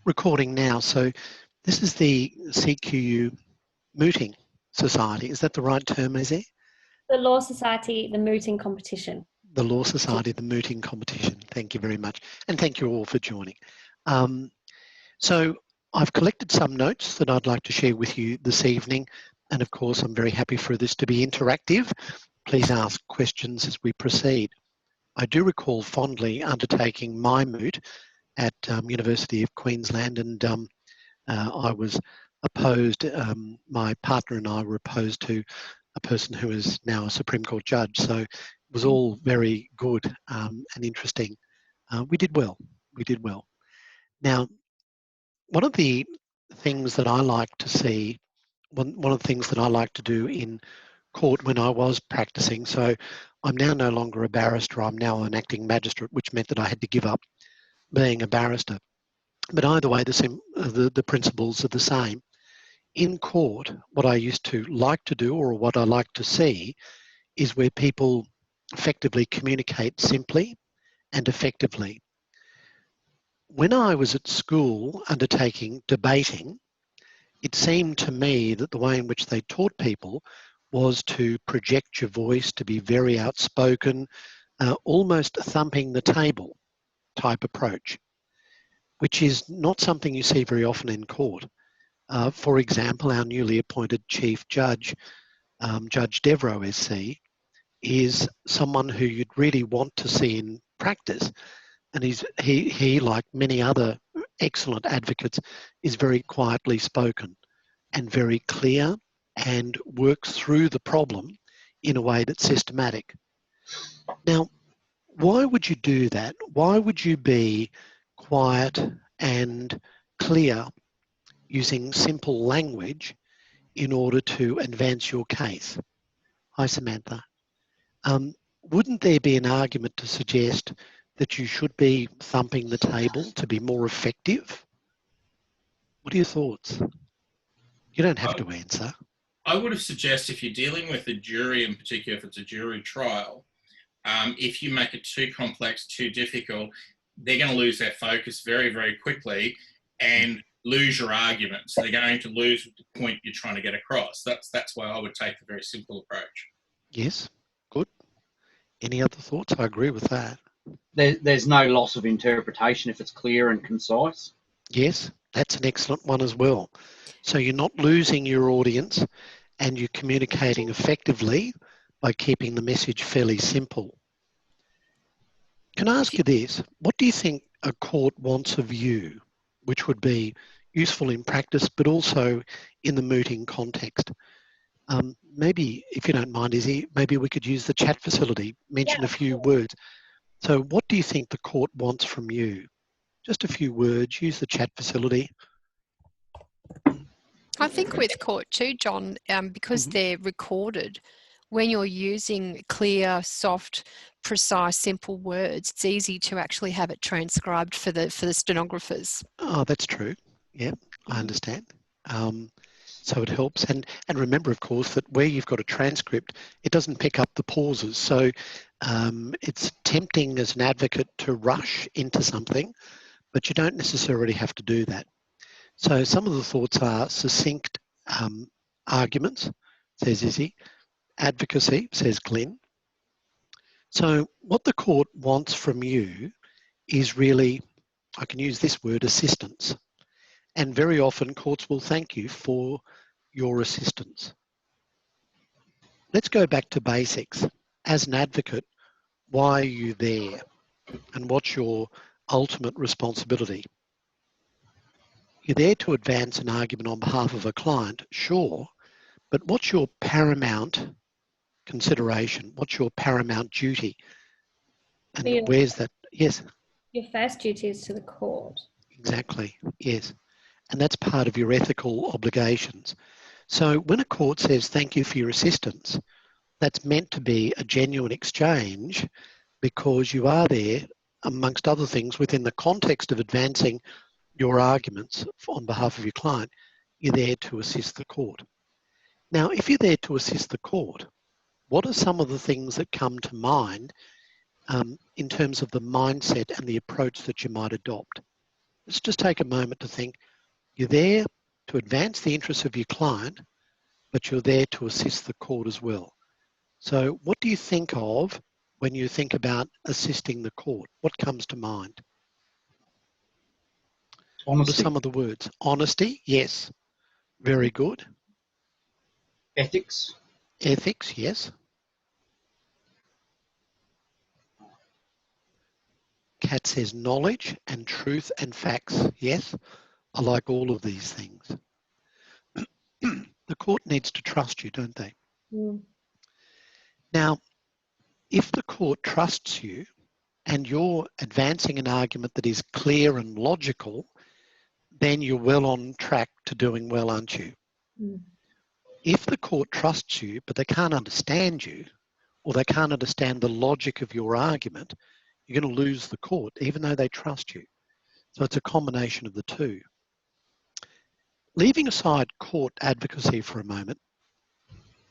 Recording now. So this is the CQU Mooting Society. Is that the right term, is it? The Law Society, the Mooting competition. The Law Society, the Mooting competition. Thank you very much. And thank you all for joining. So I've collected some notes that I'd like to share with you this evening. And of course, I'm very happy for this to be interactive. Please ask questions as we proceed. I do recall fondly undertaking my moot at University of Queensland, and I was opposed, my partner and I were opposed to a person who is now a Supreme Court judge. So it was all very good and interesting. We did well. Now, one of the things that I like to see, one of the things that I like to do in court when I was practicing, so I'm now no longer a barrister, I'm now an acting magistrate, which meant that I had to give up being a barrister. But either way, the principles are the same. In court, what I used to like to do, or what I like to see, is where people effectively communicate simply and effectively. When I was at school undertaking debating, it seemed to me that the way in which they taught people was to project your voice, to be very outspoken, almost thumping the table type approach, which is not something you see very often in court. For example, our newly appointed Chief Judge, Judge Devro SC, is someone who you'd really want to see in practice. And he, like many other excellent advocates, is very quietly spoken and very clear and works through the problem in a way that's systematic. Now, why would you do that? Why would you be quiet and clear using simple language in order to advance your case? Hi, Samantha. Wouldn't there be an argument to suggest that you should be thumping the table to be more effective? What are your thoughts? You don't have to answer. I would have suggested, if you're dealing with a jury, in particular if it's a jury trial, if you make it too complex, too difficult, they're going to lose their focus very, very quickly and lose your arguments. They're going to lose the point you're trying to get across. That's why I would take the very simple approach. Yes, good. Any other thoughts? I agree with that. There's no loss of interpretation if it's clear and concise. Yes, that's an excellent one as well. So you're not losing your audience and you're communicating effectively by keeping the message fairly simple. Can I ask you this? What do you think a court wants of you, which would be useful in practice, but also in the mooting context? Maybe, if you don't mind, Izzy, maybe we could use the chat facility, mention a few words. So what do you think the court wants from you? Just a few words, use the chat facility. I think with court too, John, because they're recorded, when you're using clear, soft, precise, simple words, it's easy to actually have it transcribed for the stenographers. Oh, that's true. Yeah, I understand. So it helps. And remember, of course, that where you've got a transcript, it doesn't pick up the pauses. So it's tempting as an advocate to rush into something, but you don't necessarily have to do that. So some of the thoughts are succinct arguments, says Izzy. Advocacy, says Glenn. So what the court wants from you is really, I can use this word, assistance. And very often courts will thank you for your assistance. Let's go back to basics. As an advocate, why are you there? And what's your ultimate responsibility? You're there to advance an argument on behalf of a client, sure, but what's your paramount consideration? What's your paramount duty? And where's that? Yes. Your first duty is to the court. Exactly, yes. And that's part of your ethical obligations. So when a court says thank you for your assistance, that's meant to be a genuine exchange because you are there, amongst other things, within the context of advancing your arguments on behalf of your client, you're there to assist the court. Now, if you're there to assist the court, what are some of the things that come to mind in terms of the mindset and the approach that you might adopt? Let's just take a moment to think. You're there to advance the interests of your client, but you're there to assist the court as well. So what do you think of when you think about assisting the court? What comes to mind? Honesty. What are some of the words? Honesty, yes. Very good. Ethics. Ethics, yes. Kat says knowledge and truth and facts, yes. I like all of these things. The court needs to trust you, don't they? Mm. Now, if the court trusts you and you're advancing an argument that is clear and logical, then you're well on track to doing well, aren't you? Mm. If the court trusts you, but they can't understand you, or they can't understand the logic of your argument, you're going to lose the court, even though they trust you. So it's a combination of the two. Leaving aside court advocacy for a moment,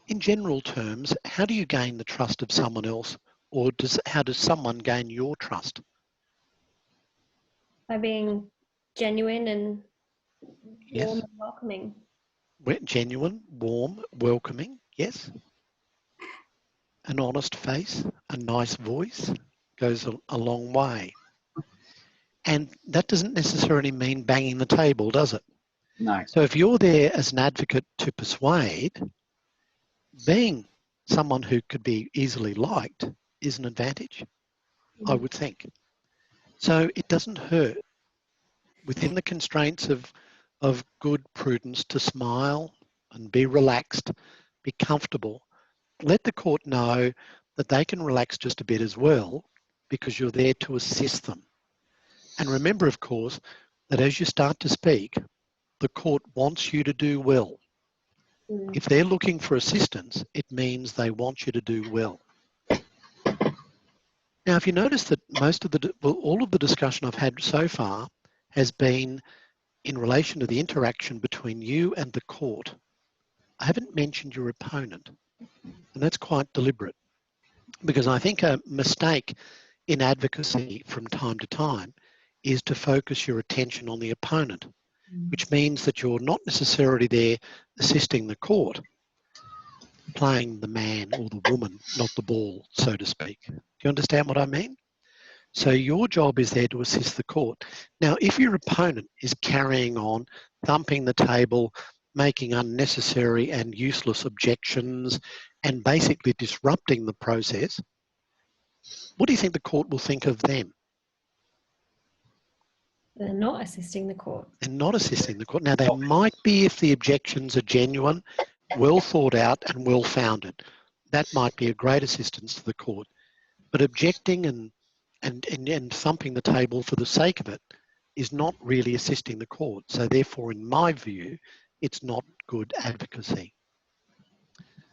in general terms, how do you gain the trust of someone else, or how does someone gain your trust? By being genuine and Yes. warm and welcoming. Genuine, warm, welcoming, yes. An honest face, a nice voice goes a long way. And that doesn't necessarily mean banging the table, does it? No. So if you're there as an advocate to persuade, being someone who could be easily liked is an advantage, I would think. So it doesn't hurt within the constraints of good prudence to smile and be relaxed, be comfortable. Let the court know that they can relax just a bit as well, because you're there to assist them. And remember, of course, that as you start to speak, the court wants you to do well. Mm. If they're looking for assistance, it means they want you to do well. Now, if you notice that all of the discussion I've had so far has been in relation to the interaction between you and the court, I haven't mentioned your opponent, and that's quite deliberate, because I think a mistake in advocacy from time to time is to focus your attention on the opponent, which means that you're not necessarily there assisting the court, playing the man or the woman, not the ball, so to speak. Do you understand what I mean? So your job is there to assist the court. Now, if your opponent is carrying on, thumping the table, making unnecessary and useless objections, and basically disrupting the process, what do you think the court will think of them? They're not assisting the court. They're not assisting the court. Now, they might be if the objections are genuine, well thought out and well founded. That might be a great assistance to the court. But objecting and thumping the table for the sake of it is not really assisting the court. So therefore, in my view, it's not good advocacy.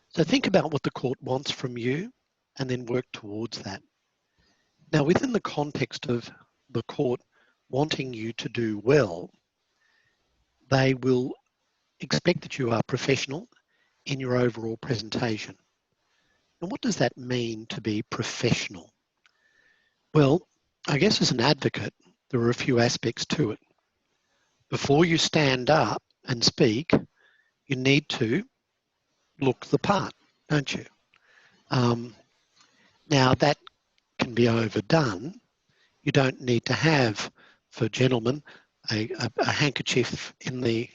So think about what the court wants from you and then work towards that. Now, within the context of the court wanting you to do well, they will expect that you are professional in your overall presentation. And what does that mean to be professional? Well, I guess as an advocate, there are a few aspects to it. Before you stand up and speak, you need to look the part, don't you? Now that can be overdone. You don't need to have, for gentlemen, a handkerchief in the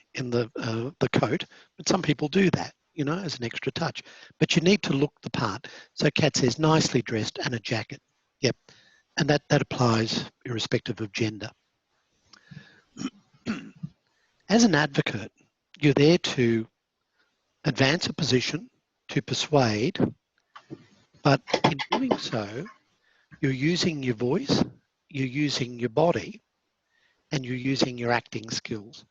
coat, but some people do that, you know, as an extra touch. But you need to look the part. So Kat says nicely dressed and a jacket. Yep, and that applies irrespective of gender. As an advocate, you're there to advance a position, to persuade, but in doing so, you're using your voice, you're using your body, and you're using your acting skills.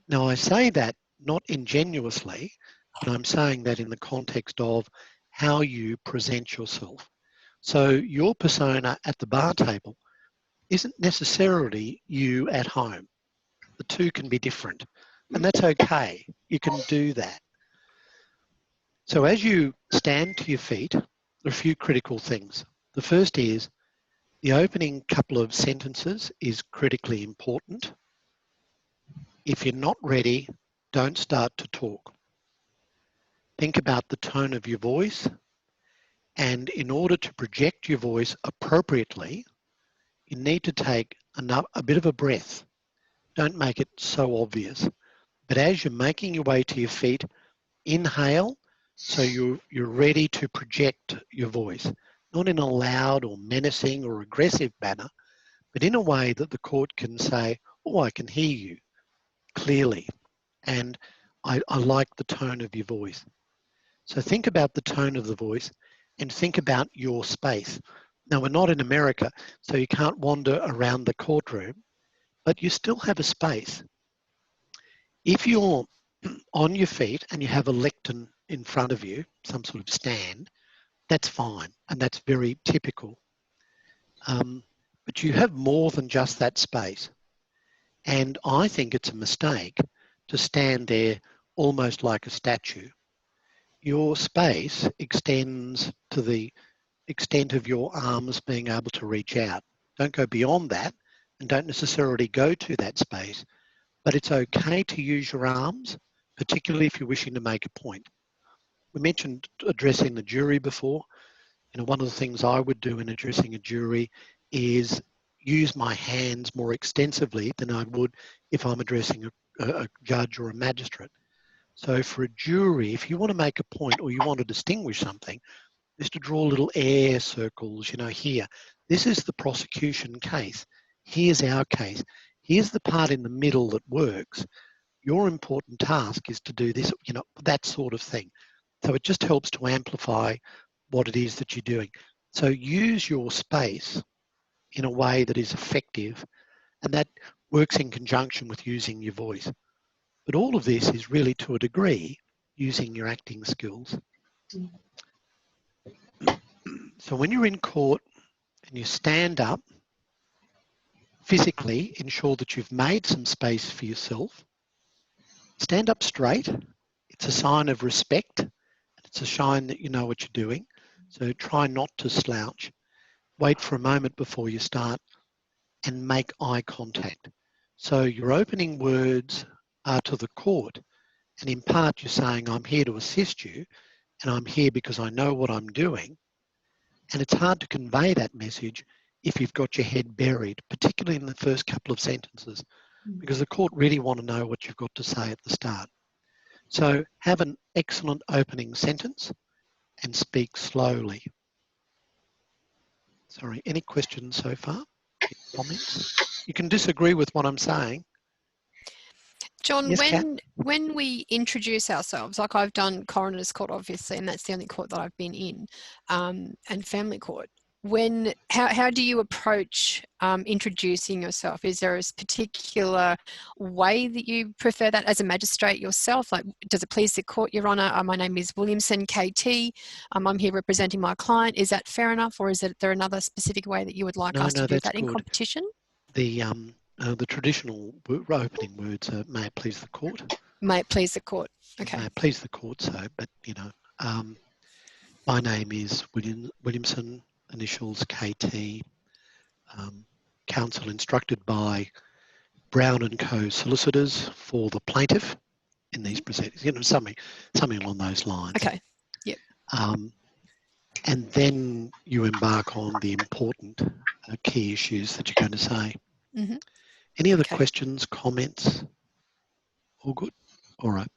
Now, I say that not ingenuously, but I'm saying that in the context of how you present yourself. So your persona at the bar table isn't necessarily you at home. The two can be different, and that's okay. You can do that. So as you stand to your feet, there are a few critical things. The first is the opening couple of sentences is critically important. if you're not ready, don't start to talk. Think about the tone of your voice, and in order to project your voice appropriately, you need to take a bit of a breath. Don't make it so obvious. But as you're making your way to your feet, inhale so you're ready to project your voice, not in a loud or menacing or aggressive manner, but in a way that the court can say, oh, I can hear you clearly, and I like the tone of your voice. So think about the tone of the voice and think about your space. Now, we're not in America, so you can't wander around the courtroom, but you still have a space. If you're on your feet and you have a lectern in front of you, some sort of stand, that's fine, and that's very typical. But you have more than just that space. And I think it's a mistake to stand there almost like a statue. Your space extends to the extent of your arms being able to reach out. Don't go beyond that, and don't necessarily go to that space, but it's okay to use your arms, particularly if you're wishing to make a point. We mentioned addressing the jury before. You know, one of the things I would do in addressing a jury is use my hands more extensively than I would if I'm addressing a judge or a magistrate. So for a jury, if you want to make a point or you want to distinguish something, is to draw little air circles, you know, here. This is the prosecution case. Here's our case. Here's the part in the middle that works. Your important task is to do this, you know, that sort of thing. So it just helps to amplify what it is that you're doing. So use your space in a way that is effective, and that works in conjunction with using your voice. But all of this is really, to a degree, using your acting skills. So when you're in court and you stand up, physically ensure that you've made some space for yourself. Stand up straight. It's a sign of respect. It's a sign that you know what you're doing. So try not to slouch. Wait for a moment before you start and make eye contact. So your opening words are to the court, and in part you're saying, I'm here to assist you, and I'm here because I know what I'm doing. And it's hard to convey that message if you've got your head buried, particularly in the first couple of sentences, because the court really want to know what you've got to say at the start. So have an excellent opening sentence and speak slowly. Sorry, any questions so far? Comments? You can disagree with what I'm saying. John, Yes, Kat? when we introduce ourselves, like I've done coroner's court, obviously, and that's the only court that I've been in, and family court. How do you approach introducing yourself? Is there a particular way that you prefer that as a magistrate yourself? Like, does it please the court, Your Honour? My name is Williamson, KT. I'm here representing my client. Is that fair enough, or is there another specific way that you would like us to do that in competition? The traditional opening words are, may it please the court. May it please the court. Okay. May it please the court, so, but, you know, my name is Williamson, initials KT, counsel instructed by Brown & Co. solicitors for the plaintiff in these proceedings, you know, something along those lines. Okay, yep. And then you embark on the important key issues that you're going to say. Mm-hmm. Any other questions, comments? All good? All right.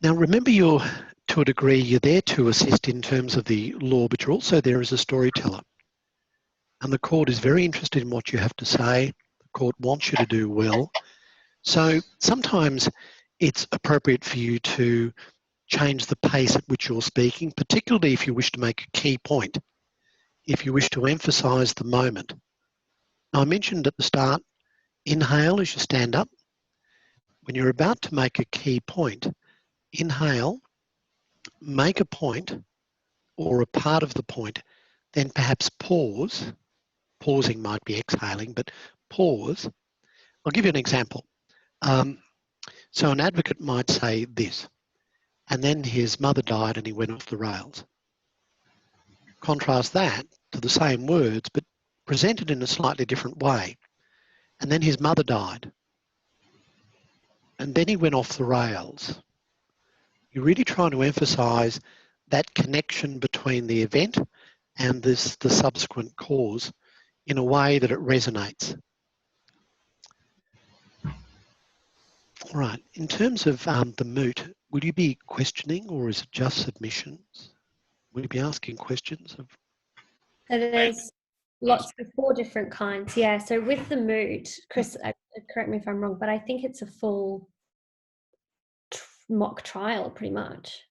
Now remember, to a degree, you're there to assist in terms of the law, but you're also there as a storyteller. And the court is very interested in what you have to say. The court wants you to do well. So sometimes it's appropriate for you to change the pace at which you're speaking, particularly if you wish to make a key point, if you wish to emphasise the moment. Now, I mentioned at the start, inhale as you stand up. When you're about to make a key point, inhale, make a point or a part of the point, then perhaps pause. Pausing might be exhaling, but pause. I'll give you an example. So an advocate might say this, and then his mother died and he went off the rails. Contrast that to the same words, but presented in a slightly different way. And then his mother died and then he went off the rails. You're really trying to emphasise that connection between the event and the subsequent cause in a way that it resonates. All right, in terms of the moot, would you be questioning or is it just submissions? Would you be asking questions of? So there's lots of 4 different kinds. Yeah. So with the moot, Chris, correct me if I'm wrong, but I think it's a full mock trial, pretty much.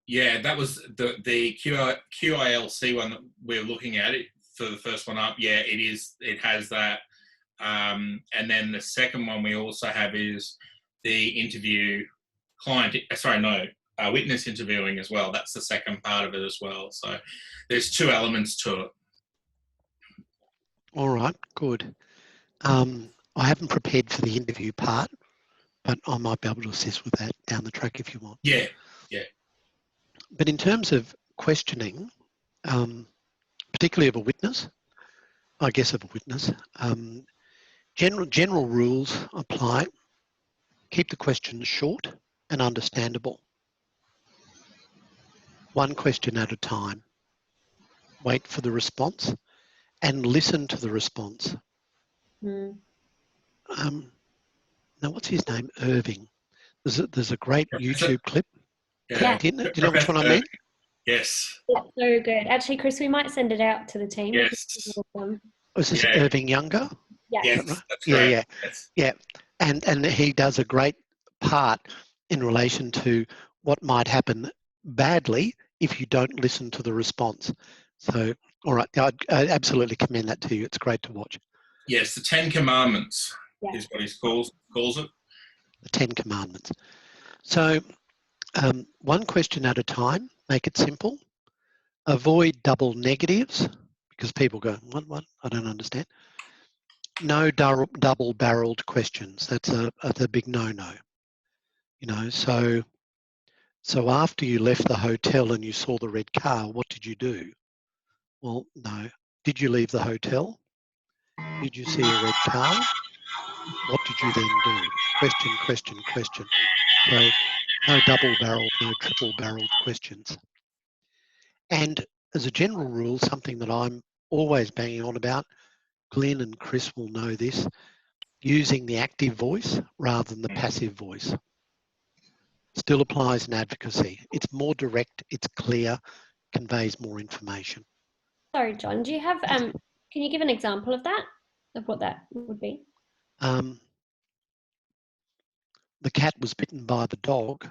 Yeah, that was the QILC one that we're looking at it for the first one up. Yeah, it is. It has that. And then the second one we also have is the interview client. Sorry, no, witness interviewing as well. That's the second part of it as well. So there's 2 elements to it. All right, good. I haven't prepared for the interview part, but I might be able to assist with that down the track if you want. Yeah, yeah. But in terms of questioning, particularly of a witness, I guess of a witness, general rules apply. Keep the questions short and understandable. One question at a time. Wait for the response and listen to the response. Mm. Now, what's his name? Irving. There's a great YouTube clip. Yeah. Do you know which one I mean? Yes. It's so good. Actually, Chris, we might send it out to the team. Yes. Was this Irving Younger? Yeah. Yes, Right? that's Yeah, right. yeah, Yes. yeah. And he does a great part in relation to what might happen badly if you don't listen to the response. So, all right, I absolutely commend that to you. It's great to watch. Yes, the 10 Commandments is what he calls it. The 10 Commandments. So, one question at a time. Make it simple. Avoid double negatives because people go, what? I don't understand. No double-barreled questions. That's a big no-no. You know, so after you left the hotel and you saw the red car, what did you do? Well, no. Did you leave the hotel? Did you see a red car? What did you then do? Question, question, question. So no double-barreled, no triple-barreled questions. And as a general rule, something that I'm always banging on about, Glenn and Chris will know this, using the active voice rather than the passive voice. Still applies in advocacy. It's more direct, it's clear, conveys more information. Sorry, John, do you have, can you give an example of that, of what that would be? The cat was bitten by the dog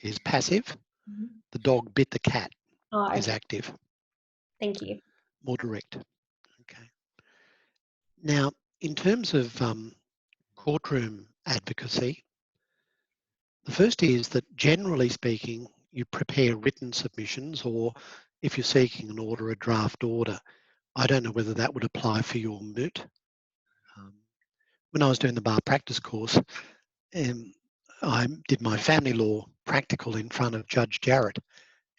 is passive. Mm-hmm. The dog bit the cat Okay. is active. Thank you. More direct. Okay. Now, in terms of courtroom advocacy, the first is that generally speaking, you prepare written submissions, or if you're seeking an order, a draft order. I don't know whether that would apply for your moot. When I was doing the bar practice course, I did my family law practical in front of Judge Jarrett.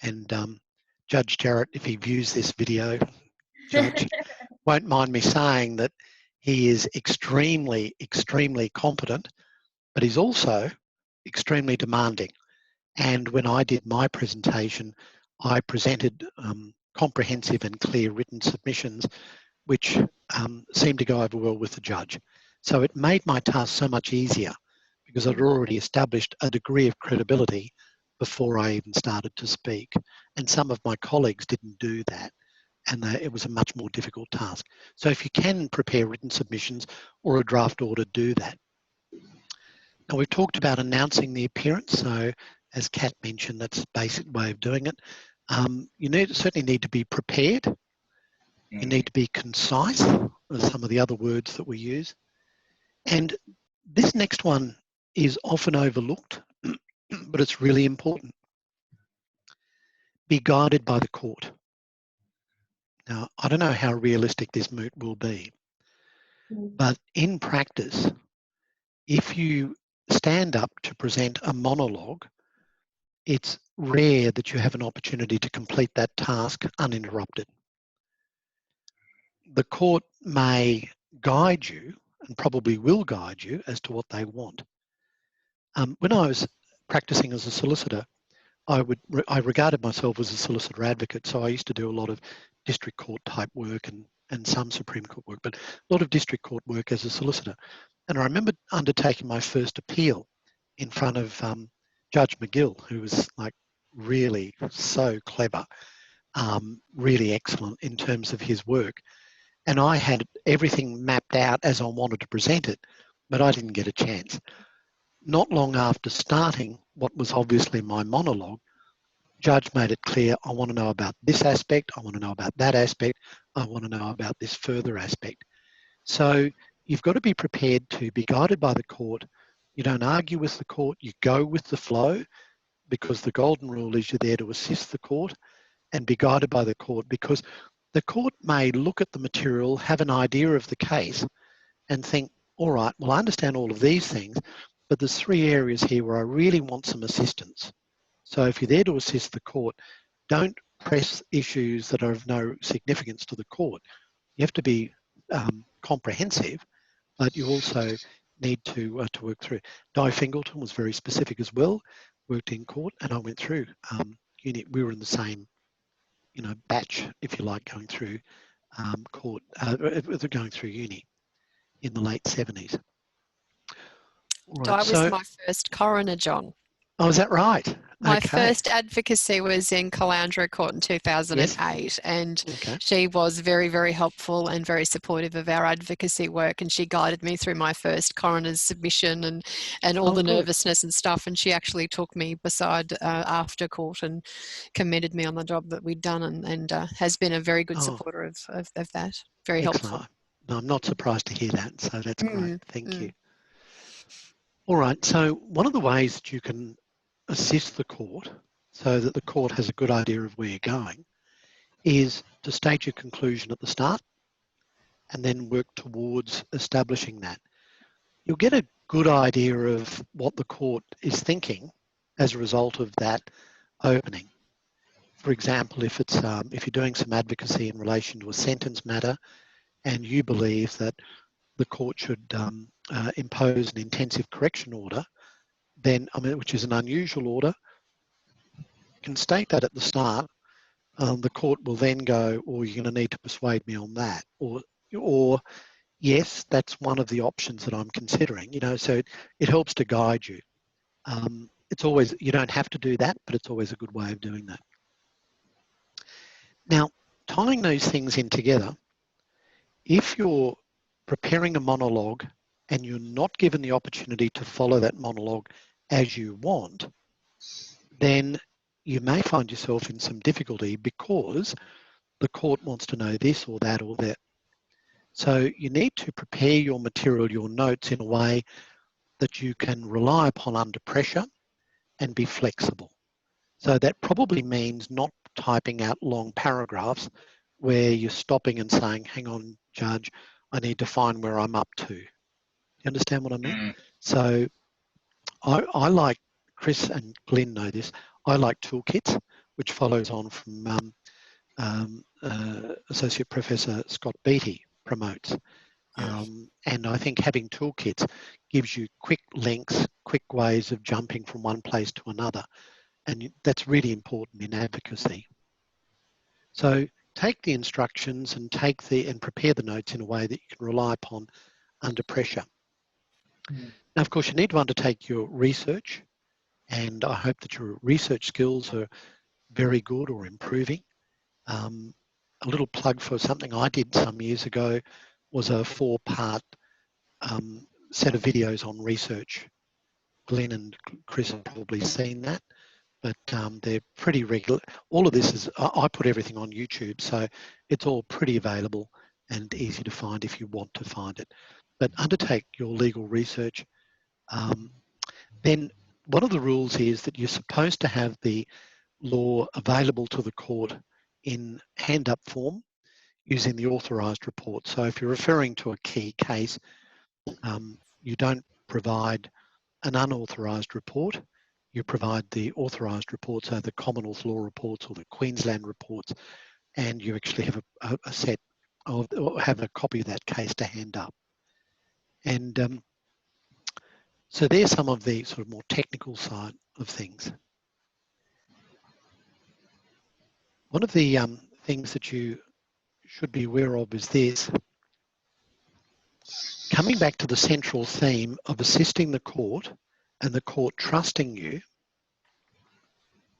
And Judge Jarrett, if he views this video, Judge, won't mind me saying that he is extremely, extremely competent, but he's also extremely demanding. And when I did my presentation, I presented comprehensive and clear written submissions, which seemed to go over well with the judge. So it made my task so much easier because I'd already established a degree of credibility before I even started to speak. And some of my colleagues didn't do that. And it was a much more difficult task. So if you can prepare written submissions or a draft order, do that. Now we've talked about announcing the appearance. So as Kat mentioned, that's the basic way of doing it. You certainly need to be prepared. You need to be concise, as some of the other words that we use. And this next one is often overlooked, but it's really important. Be guided by the court. Now, I don't know how realistic this moot will be, but in practice, if you stand up to present a monologue, it's rare that you have an opportunity to complete that task uninterrupted. The court may guide you, and probably will guide you, as to what they want. When I was practicing as a solicitor, I regarded myself as a solicitor advocate, so I used to do a lot of district court type work and some Supreme Court work, but a lot of district court work as a solicitor. And I remember undertaking my first appeal in front of Judge McGill, who was like really so clever, really excellent in terms of his work. And I had everything mapped out as I wanted to present it, but I didn't get a chance. Not long after starting what was obviously my monologue, Judge made it clear, I want to know about this aspect, I want to know about that aspect, I want to know about this further aspect. So you've got to be prepared to be guided by the court. You don't argue with the court, you go with the flow, because the golden rule is you're there to assist the court and be guided by the court, because the court may look at the material, have an idea of the case and think, all right, well, I understand all of these things, but there's 3 areas here where I really want some assistance. So if you're there to assist the court, don't press issues that are of no significance to the court. You have to be comprehensive, but you also need to work through. Di Fingleton was very specific as well, worked in court, and I went through uni. We were in the same, batch, if you like, going through court, going through uni in the late 70s. All right, Di was my first coroner, John. Oh, is that right? My first advocacy was in Caloundra Court in 2008, yes. And she was very, very helpful and very supportive of our advocacy work, and she guided me through my first coroner's submission and all the nervousness and stuff, and she actually took me beside after court and commended me on the job that we'd done, and has been a very good supporter of that. Very helpful. No, I'm not surprised to hear that, so that's great. Thank you. All right, so one of the ways that you can assist the court so that the court has a good idea of where you're going is to state your conclusion at the start and then work towards establishing that. You'll get a good idea of what the court is thinking as a result of that opening. For example, if you're doing some advocacy in relation to a sentence matter and you believe that the court should impose an intensive correction order, then, which is an unusual order, you can state that at the start. The court will then go, or you're going to need to persuade me on that, or yes, that's one of the options that I'm considering. So it helps to guide you. It's always, you don't have to do that, but it's always a good way of doing that. Now, tying those things in together, if you're preparing a monologue and you're not given the opportunity to follow that monologue as you want, then you may find yourself in some difficulty because the court wants to know this or that or that. So you need to prepare your material, your notes, in a way that you can rely upon under pressure and be flexible. So that probably means not typing out long paragraphs where you're stopping and saying, hang on, Judge, I need to find where I'm up to. You understand what I mean? So I like, Chris and Glenn know this, I like toolkits, which follows on from Associate Professor Scott Beattie promotes. Yes. And I think having toolkits gives you quick links, quick ways of jumping from one place to another. And that's really important in advocacy. So take the instructions and prepare the notes in a way that you can rely upon under pressure. Now, of course, you need to undertake your research, and I hope that your research skills are very good or improving. A little plug for something I did some years ago was a 4-part set of videos on research. Glenn and Chris have probably seen that, but they're pretty regular. All of this is, I put everything on YouTube, so it's all pretty available and easy to find if you want to find it. But undertake your legal research. Then one of the rules is that you're supposed to have the law available to the court in hand-up form using the authorised report. So if you're referring to a key case, you don't provide an unauthorised report. You provide the authorised reports, so the Commonwealth law reports or the Queensland reports, and you actually have a set of, or have a copy of that case to hand up. And So there's some of the sort of more technical side of things. One of the things that you should be aware of is this. Coming back to the central theme of assisting the court and the court trusting you,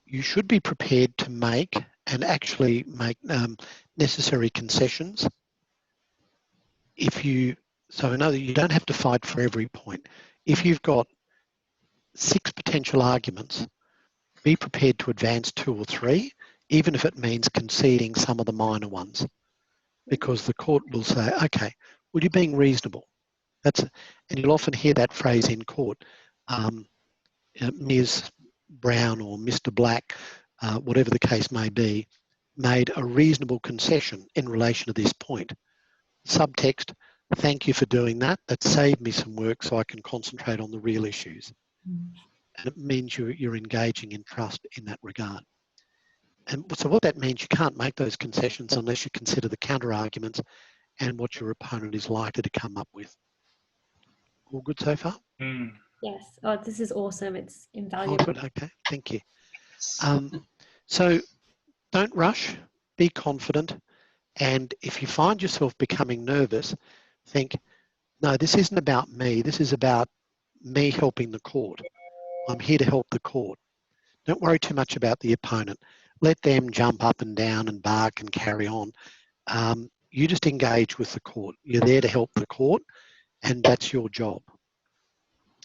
you should be prepared to make and actually make necessary concessions. So in other, you don't have to fight for every point. If you've got 6 potential arguments, be prepared to advance 2 or 3, even if it means conceding some of the minor ones, because the court will say, okay, well, you're being reasonable. And you'll often hear that phrase in court, Ms. Brown or Mr. Black, whatever the case may be, made a reasonable concession in relation to this point. Subtext, thank you for doing that. That saved me some work so I can concentrate on the real issues. And it means you're engaging in trust in that regard. And so what that means, you can't make those concessions unless you consider the counter arguments and what your opponent is likely to come up with. All good so far? Yes. Oh, this is awesome. It's Oh, invaluable. good. Okay. Thank you. So don't rush. Be confident. And if you find yourself becoming nervous, think, no, this isn't about me. This is about me helping the court. I'm here to help the court. Don't worry too much about the opponent. Let them jump up and down and bark and carry on. You just engage with the court. You're there to help the court, and that's your job.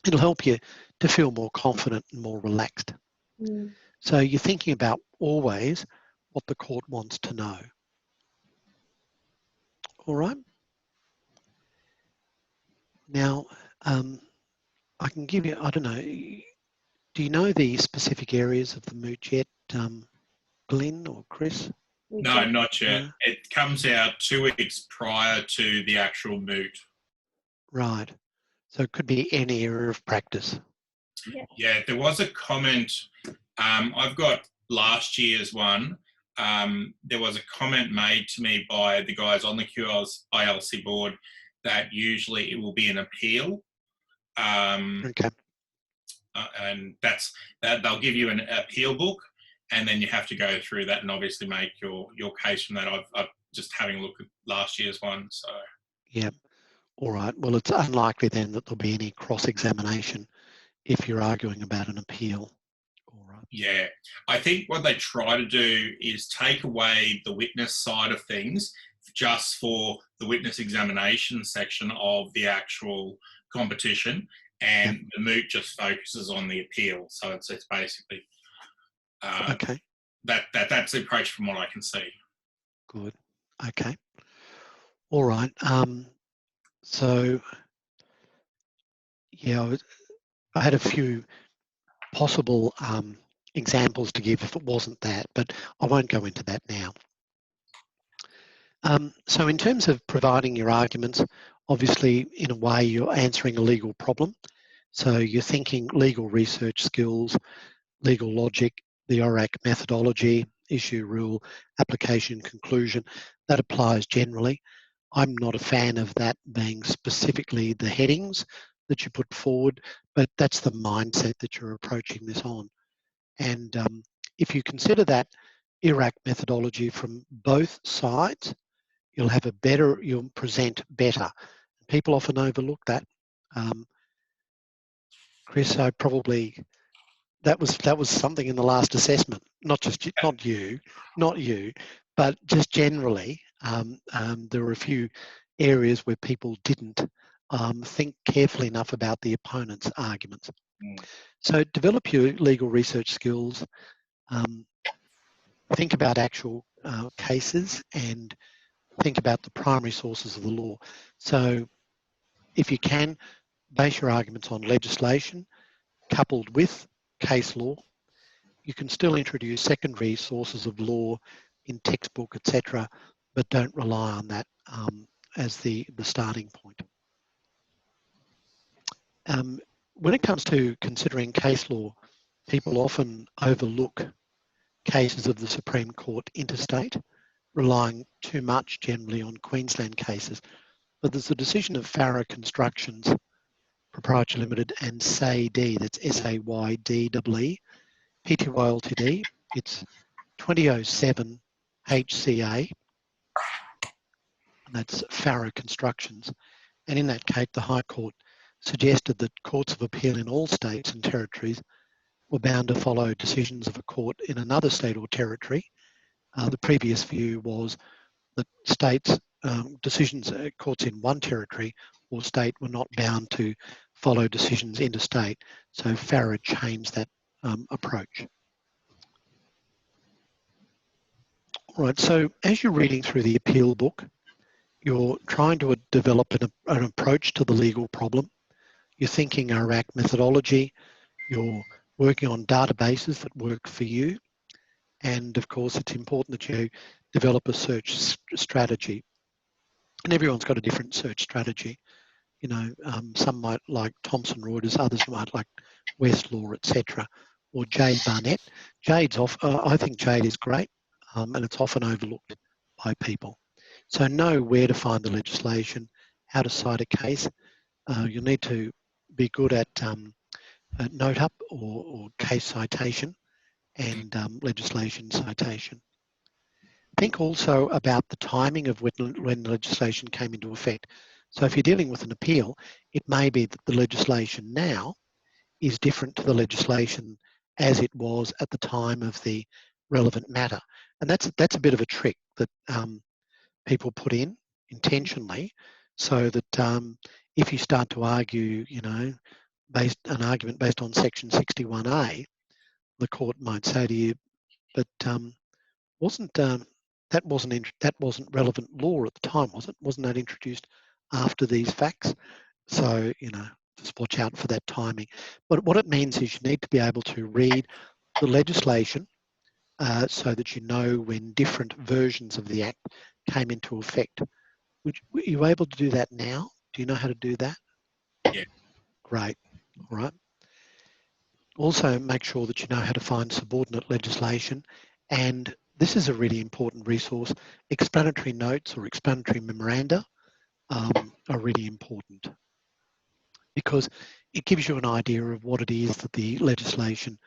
It'll help you to feel more confident and more relaxed. So you're thinking about always what the court wants to know. All right. Now, I can give you, I don't know, do you know the specific areas of the moot yet, Glenn or Chris? No, not yet. No? It comes out 2 weeks prior to the actual moot. Right. So it could be any area of practice. Yeah, there was a comment. I've got last year's one. There was a comment made to me by the guys on the QILC board that usually it will be an appeal. Okay. And that they'll give you an appeal book, and then you have to go through that and obviously make your case from that. I've just having a look at last year's one. So Yeah. All right. Well, it's unlikely then that there'll be any cross-examination if you're arguing about an appeal. All right. yeah, I think what they try to do is take away the witness side of things just for the witness examination section of the actual competition, and the moot just focuses on the appeal. So it's basically Okay. That's the approach from what I can see. Good. Okay. All right. So, yeah, I had a few possible examples to give if it wasn't that, but I won't go into that now. So in terms of providing your arguments, obviously, in a way, you're answering a legal problem. So you're thinking legal research skills, legal logic, the ORAC methodology, issue, rule, application, conclusion. That applies generally. I'm not a fan of that being specifically the headings that you put forward, but that's the mindset that you're approaching this on. And if you consider that IRAC methodology from both sides, you'll present better. People often overlook that. Chris, that was something in the last assessment, not you, but just generally, there were a few areas where people didn't think carefully enough about the opponent's arguments. So develop your legal research skills, think about actual cases, and think about the primary sources of the law. So if you can, base your arguments on legislation coupled with case law. You can still introduce secondary sources of law in textbook, etc., but don't rely on that as the starting point. When it comes to considering case law, people often overlook cases of the Supreme Court interstate, relying too much generally on Queensland cases. But there's a decision of Farrer Constructions Proprietary Limited, and SAYD, that's SAYDEE, Pty Ltd, it's 2007 HCA, and that's Farrow Constructions. And in that case, the High Court suggested that courts of appeal in all states and territories were bound to follow decisions of a court in another state or territory. The previous view was that states, decisions, courts in one territory or state were not bound to follow decisions interstate. So Farrow changed that approach. All right, so as you're reading through the appeal book, you're trying to develop an approach to the legal problem. You're thinking IRAC methodology, you're working on databases that work for you, and of course it's important that you develop a search strategy. And everyone's got a different search strategy. You know, some might like Thomson Reuters, others might like Westlaw, etc., or Jade Barnett. Jade's off. I think Jade is great, and it's often overlooked by people. So know where to find the legislation, how to cite a case. You'll need to be good at note up or case citation and legislation citation. Think also about the timing of when legislation came into effect. So if you're dealing with an appeal, it may be that the legislation now is different to the legislation as it was at the time of the relevant matter. And that's a bit of a trick that people put in intentionally, so that if you start to argue, you know, an argument based on section 61A, the court might say to you, but that wasn't relevant law at the time, was it? Wasn't that introduced after these facts? So, you know, just watch out for that timing. But what it means is you need to be able to read the legislation so that you know when different versions of the Act came into effect. Were you able to do that now? Do you know how to do that? Yeah. Great. All right. Also, make sure that you know how to find subordinate legislation. And this is a really important resource. Explanatory notes or explanatory memoranda are really important because it gives you an idea of what it is that the legislation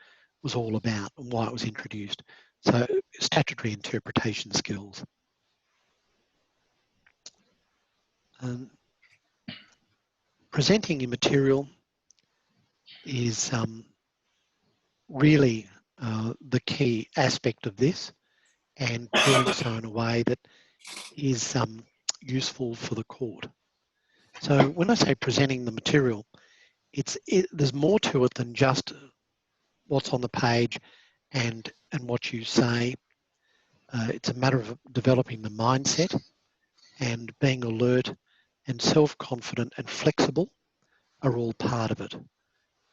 was all about and why it was introduced. So statutory interpretation skills. Presenting your material is really the key aspect of this, and doing so in a way that is useful for the court. So when I say presenting the material, there's more to it than just what's on the page and what you say. It's a matter of developing the mindset and being alert and self-confident and flexible are all part of it.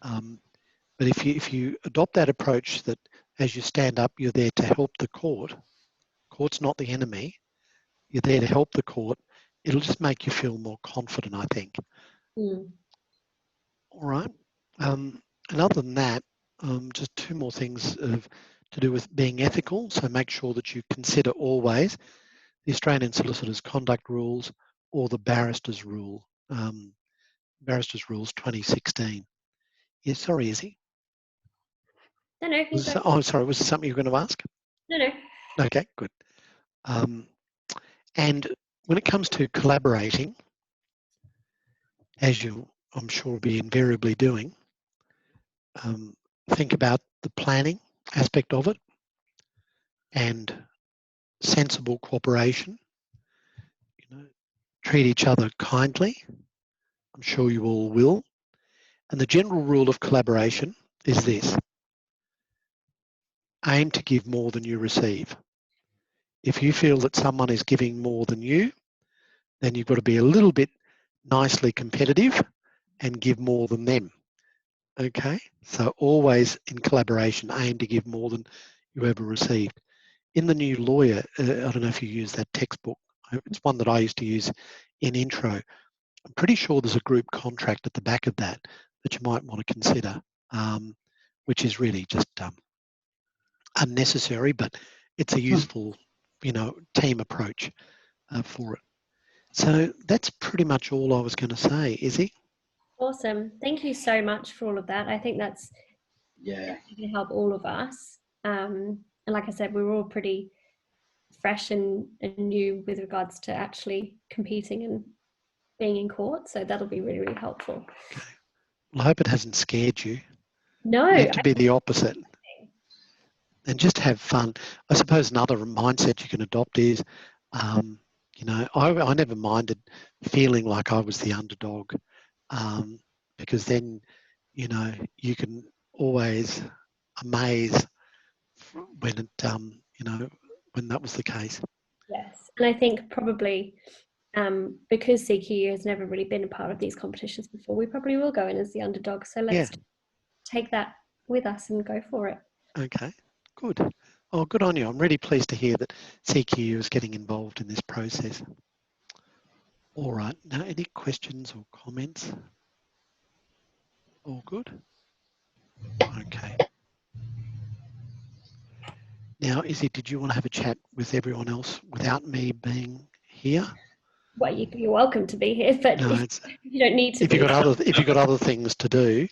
But if you adopt that approach that as you stand up, you're there to help the court, court's not the enemy, you're there to help the court, it'll just make you feel more confident, I think. Mm. All right. And other than that, just two more things to do with being ethical. So make sure that you consider always the Australian Solicitors Conduct Rules or the Barristers Rule, Barristers Rules 2016. Yes, sorry, Izzy. No, oh, sorry, was there something you were going to ask? No. Okay, good. And when it comes to collaborating, as you, I'm sure, will be invariably doing, think about the planning aspect of it and sensible cooperation. You know, treat each other kindly. I'm sure you all will. And the general rule of collaboration is this: aim to give more than you receive. If you feel that someone is giving more than you, then you've got to be a little bit nicely competitive and give more than them. Okay, so always in collaboration, aim to give more than you ever received. In the New Lawyer, I don't know if you use that textbook. It's one that I used to use in intro. I'm pretty sure there's a group contract at the back of that you might want to consider, which is really just unnecessary, but it's a useful, you know, team approach for it. So that's pretty much all I was going to say, Izzy. Awesome. Thank you so much for all of that. I think that's Yeah. going to help all of us. And like I said, we were all pretty fresh and new with regards to actually competing and being in court. So that'll be really, really helpful. Okay. Well, I hope it hasn't scared you. No. Meant to be the opposite. And just have fun. I suppose another mindset you can adopt is, you know, I never minded feeling like I was the underdog, because then, you know, you can always amaze when it, you know, when that was the case. Yes. And I think probably because CQU has never really been a part of these competitions before, we probably will go in as the underdog. So let's take that with us and go for it. Okay, good. Oh, good on you. I'm really pleased to hear that CQU is getting involved in this process. All right, now any questions or comments? All good? Okay. Now, Izzy, did you want to have a chat with everyone else without me being here? Well, you're welcome to be here, but No, you don't need to if be. if you've got other things to do.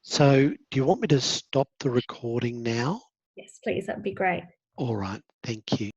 So do you want me to stop the recording now? Yes, please. That'd be great. All right, thank you.